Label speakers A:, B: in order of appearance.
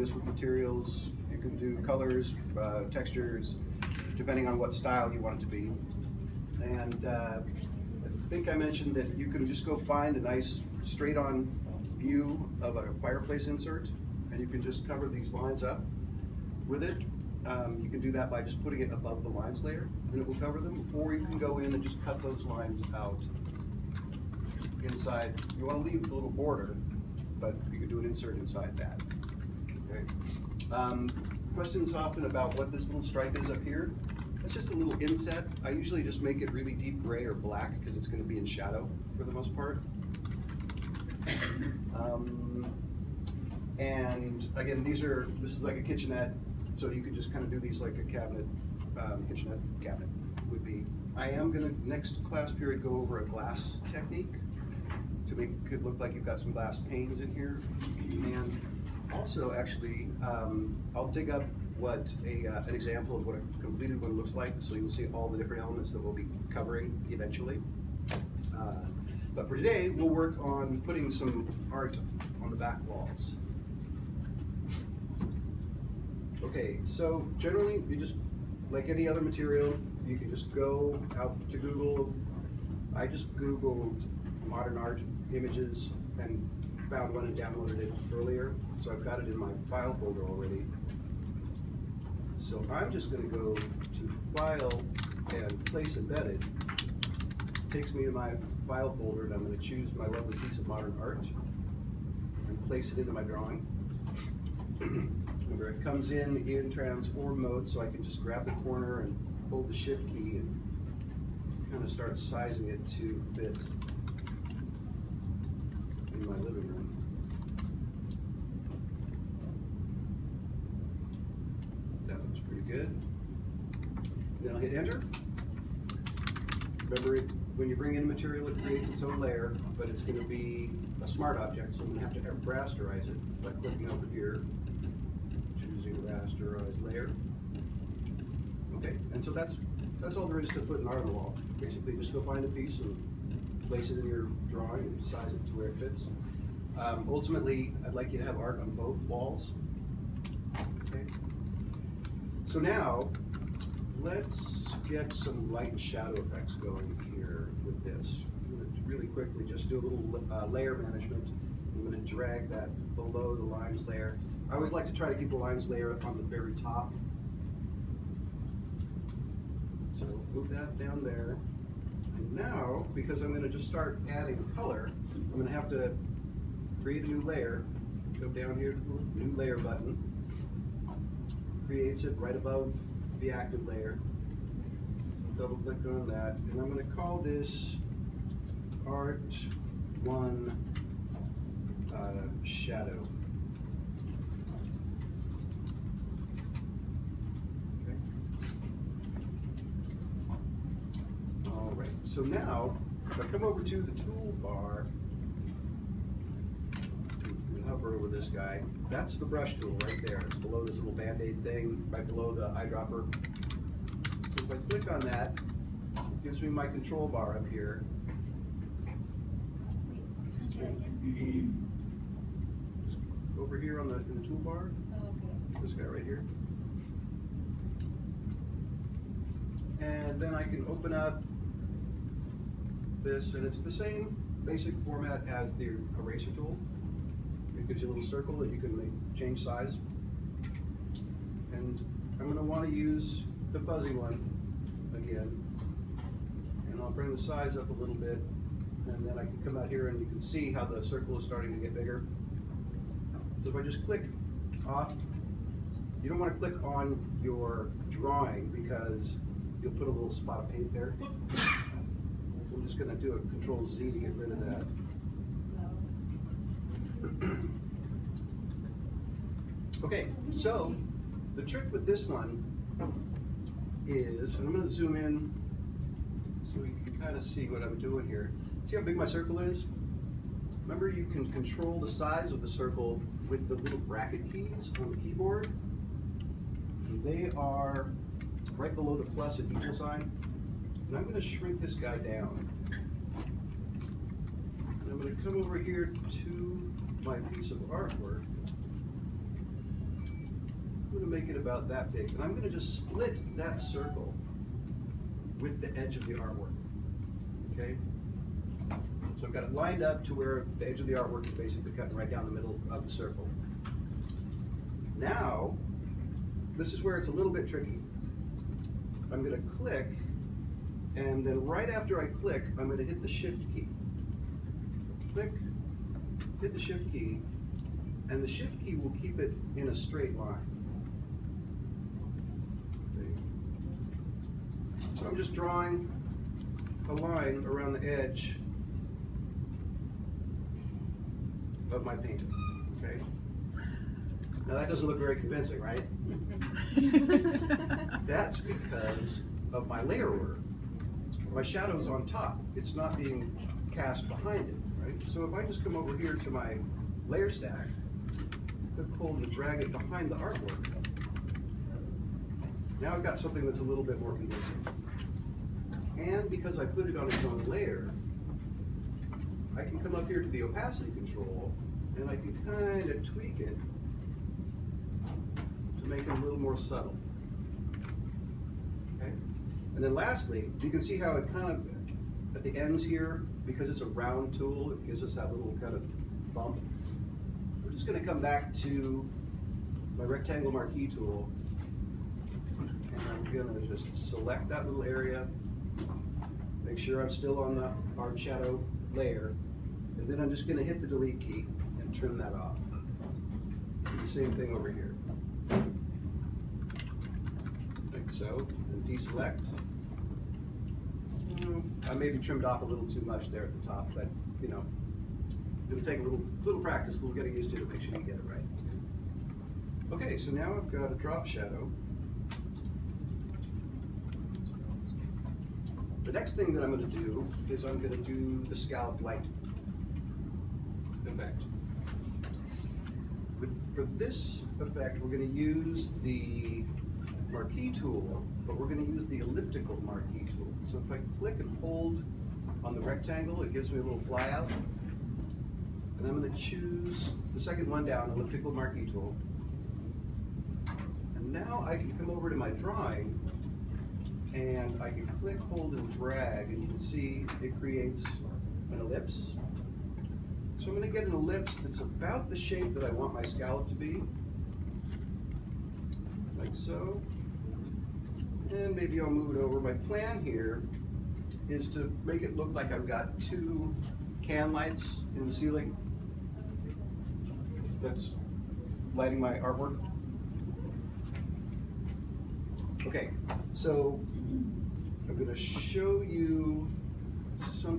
A: this with materials. You can do colors, textures, depending on what style you want it to be. And I think I mentioned that you can just go find a nice straight-on view of a fireplace insert, and you can just cover these lines up with it. You can do that by just putting it above the lines layer, and it will cover them. Or you can go in and just cut those lines out inside. You want to leave the little border, but you can do an insert inside that. Okay. Questions often about what this little stripe is up here. It's just a little inset. I usually just make it really deep gray or black because it's going to be in shadow for the most part. And again, this is like a kitchenette, so you can just kind of do these like a cabinet, kitchenette cabinet would be. I am going to, next class period, go over a glass technique to make it look like you've got some glass panes in here. And also, actually, I'll dig up what an example of what a completed one looks like, so you'll see all the different elements that we'll be covering eventually. But for today, we'll work on putting some art on the back walls. Okay, so generally, you just, like any other material, you can just go out to Google. I just Googled modern art images and found one and downloaded it earlier, so I've got it in my file folder already. So I'm just going to go to File and Place Embedded. Takes me to my file folder, and I'm going to choose my lovely piece of modern art and place it into my drawing. Remember, it comes in transform mode, so I can just grab the corner and hold the shift key and kind of start sizing it to fit in my living room. That looks pretty good. Then I'll hit enter. Remember, when you bring in material, it creates its own layer, but it's going to be a smart object, so I'm going to have to rasterize it by clicking over here, choosing rasterize layer. Okay, and so that's all there is to put an art on the wall. Basically, just go find a piece and place it in your drawing and size it to where it fits. Ultimately, I'd like you to have art on both walls. Okay. So now, let's get some light and shadow effects going here with this. I'm going to really quickly just do a little layer management. I'm going to drag that below the lines layer. I always like to try to keep the lines layer on the very top. So move that down there. And now, because I'm going to just start adding color, I'm going to have to create a new layer. Go down here to the new layer button. Creates it right above the active layer. So double click on that, and I'm going to call this Art 1 Shadow. Okay. All right. So now, if I come over to the toolbar, hover over this guy. That's the brush tool right there. It's below this little band-aid thing, right below the eyedropper. So if I click on that, it gives me my control bar up here. Over here in the toolbar, this guy right here. And then I can open up this, and it's the same basic format as the eraser tool. It gives you a little circle that you can change size. And I'm going to want to use the fuzzy one again. And I'll bring the size up a little bit. And then I can come out here and you can see how the circle is starting to get bigger. So if I just click off, you don't want to click on your drawing because you'll put a little spot of paint there. I'm just going to do a Control Z to get rid of that. Okay, so the trick with this one is, and I'm going to zoom in so you can kind of see what I'm doing here. See how big my circle is? Remember, you can control the size of the circle with the little bracket keys on the keyboard. And they are right below the plus and equal sign. And I'm going to shrink this guy down. And I'm going to come over here to my piece of artwork. gonna make it about that big, and I'm gonna just split that circle with the edge of the artwork, okay? So I've got it lined up to where the edge of the artwork is basically cutting right down the middle of the circle. Now, this is where it's a little bit tricky. I'm gonna click, and then right after I click, I'm gonna hit the Shift key. Click, hit the Shift key, and the Shift key will keep it in a straight line. So I'm just drawing a line around the edge of my painting, okay? Now that doesn't look very convincing, right? That's because of my layer order. My shadow's on top. It's not being cast behind it, right? So if I just come over here to my layer stack, click, hold, and drag it behind the artwork, now I've got something that's a little bit more convincing. And because I put it on its own layer, I can come up here to the opacity control, and I can kind of tweak it to make it a little more subtle. Okay? And then lastly, you can see how it kind of, at the ends here, because it's a round tool, it gives us that little kind of bump. We're just going to come back to my rectangle marquee tool, and I'm going to just select that little area, make sure I'm still on the hard shadow layer, and then I'm just going to hit the delete key and trim that off. Do the same thing over here. Like so, and deselect. I maybe trimmed off a little too much there at the top, but you know, it'll take a little practice, a little getting used to make sure you get it right. Okay, so now I've got a drop shadow. The next thing that I'm going to do is I'm going to do the scallop light effect. For this effect, we're going to use the marquee tool, but we're going to use the elliptical marquee tool. So if I click and hold on the rectangle, it gives me a little flyout. And I'm going to choose the second one down, elliptical marquee tool. And now I can come over to my drawing, and I can click, hold, and drag, and you can see it creates an ellipse. So I'm going to get an ellipse that's about the shape that I want my scallop to be, like so. And maybe I'll move it over. My plan here is to make it look like I've got two can lights in the ceiling that's lighting my artwork. Okay, so I'm going to show you something.